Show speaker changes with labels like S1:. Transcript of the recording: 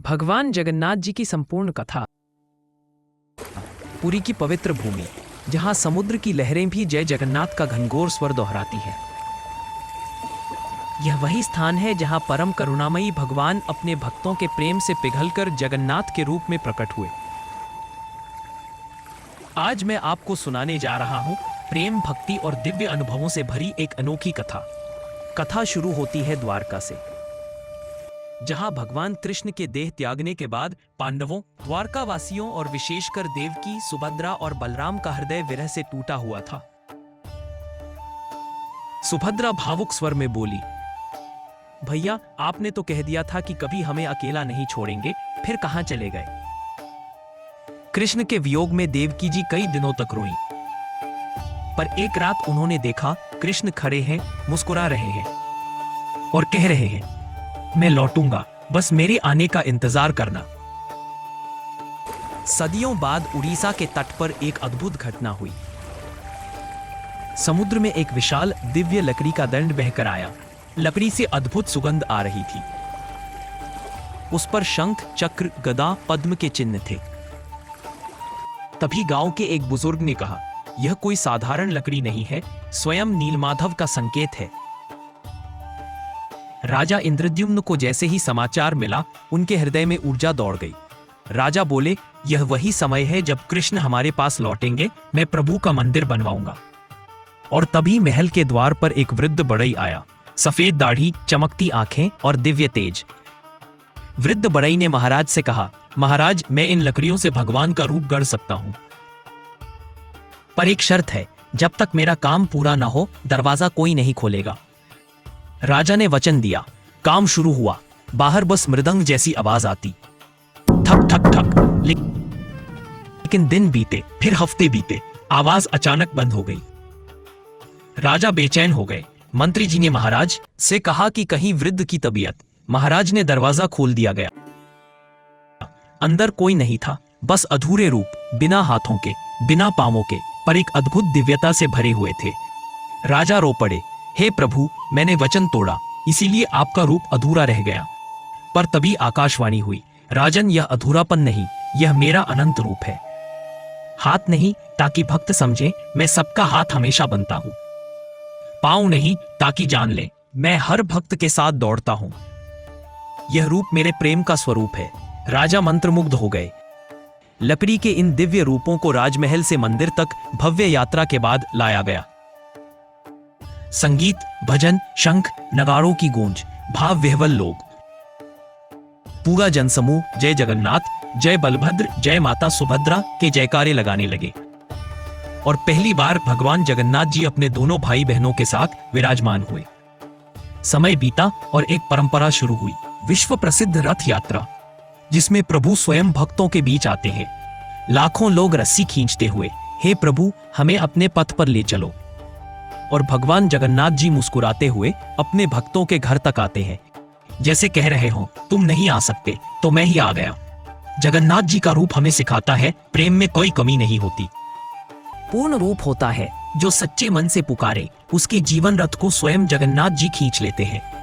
S1: भगवान जगन्नाथ जी की संपूर्ण कथा। पुरी की पवित्र भूमि, जहां समुद्र की लहरें भी जय जगन्नाथ का घनघोर स्वर दोहराती हैं। यह वही स्थान है जहां परम करुणामयी भगवान अपने भक्तों के प्रेम से पिघलकर जगन्नाथ के रूप में प्रकट हुए। आज मैं आपको सुनाने जा रहा हूं प्रेम, भक्ति और दिव्य अनुभवों से भरी एक अनोखी कथा। कथा शुरू होती है द्वारका से, जहां भगवान कृष्ण के देह त्यागने के बाद पांडवों, द्वारका वासियों और विशेषकर देवकी, सुभद्रा और बलराम का हृदय विरह से टूटा हुआ था। सुभद्रा भावुक स्वर में बोली, भैया, आपने तो कह दिया था कि कभी हमें अकेला नहीं छोड़ेंगे, फिर कहां चले गए? कृष्ण के वियोग में देवकी जी कई दिनों तक रोईं। पर एक रात उन्होंने देखा कृष्ण खड़े हैं, मुस्कुरा रहे हैं और कह रहे हैं, मैं लौटूंगा, बस मेरे आने का इंतजार करना। सदियों बाद उड़ीसा के तट पर एक अद्भुत घटना हुई। समुद्र में एक विशाल दिव्य लकड़ी का दंड बहकर आया। लकड़ी से अद्भुत सुगंध आ रही थी। उस पर शंख, चक्र, गदा, पद्म के चिन्ह थे। तभी गांव के एक बुजुर्ग ने कहा, यह कोई साधारण लकड़ी नहीं है, स्वयं नीलमाधव का संकेत है। राजा इंद्रद्युम्न को जैसे ही समाचार मिला, उनके हृदय में ऊर्जा दौड़ गई। राजा बोले, यह वही समय है जब कृष्ण हमारे पास लौटेंगे, मैं प्रभु का मंदिर बनवाऊंगा। और तभी महल के द्वार पर एक वृद्ध बढ़ई आया, सफेद दाढ़ी, चमकती आंखें और दिव्य तेज। वृद्ध बढ़ई ने महाराज से कहा, महाराज, मैं इन लकड़ियों से भगवान का रूप गढ़ सकता हूं, पर एक शर्त है, जब तक मेरा काम पूरा ना हो, दरवाजा कोई नहीं खोलेगा। राजा ने वचन दिया। काम शुरू हुआ। बाहर बस मृदंग जैसी आवाज आती, ठक ठक ठक। लेकिन दिन बीते, फिर हफ्ते बीते, आवाज अचानक बंद हो गई। राजा बेचैन हो गए। मंत्री जी ने महाराज से कहा कि कहीं वृद्ध की तबीयत। महाराज ने दरवाजा खोल दिया गया। अंदर कोई नहीं था, बस अधूरे रूप, बिना हाथों के, बिना पांवों के, पर एक अद्भुत दिव्यता से भरे हुए थे। राजा रो पड़े, हे प्रभु, मैंने वचन तोड़ा, इसीलिए आपका रूप अधूरा रह गया। पर तभी आकाशवाणी हुई, राजन, यह अधूरापन नहीं, यह मेरा अनंत रूप है। हाथ नहीं, ताकि भक्त समझे मैं सबका हाथ हमेशा बनता हूं। पांव नहीं, ताकि जान ले मैं हर भक्त के साथ दौड़ता हूं। यह रूप मेरे प्रेम का स्वरूप है। राजा मंत्रमुग्ध हो गए। लकड़ी के इन दिव्य रूपों को राजमहल से मंदिर तक भव्य यात्रा के बाद लाया गया। संगीत, भजन, शंख, नगाड़ों की गूंज, भाव विह्वल लोग। पूरा जनसमूह जय जगन्नाथ, जय बलभद्र, जय माता सुभद्रा के जयकारे लगाने लगे। और पहली बार भगवान जगन्नाथ जी अपने दोनों भाई बहनों के साथ विराजमान हुए। समय बीता और एक परंपरा शुरू हुई, विश्व प्रसिद्ध रथ यात्रा, जिसमें प्रभु स्वयं भक्तों के बीच आते हैं। लाखों लोग रस्सी खींचते हुए, हे प्रभु, हमें अपने पथ पर ले चलो। और भगवान जगन्नाथ जी मुस्कुराते हुए अपने भक्तों के घर तक आते हैं, जैसे कह रहे हो, तुम नहीं आ सकते तो मैं ही आ गया। जगन्नाथ जी का रूप हमें सिखाता है, प्रेम में कोई कमी नहीं होती। पूर्ण रूप होता है जो सच्चे मन से पुकारे, उसके जीवन रथ को स्वयं जगन्नाथ जी खींच लेते हैं।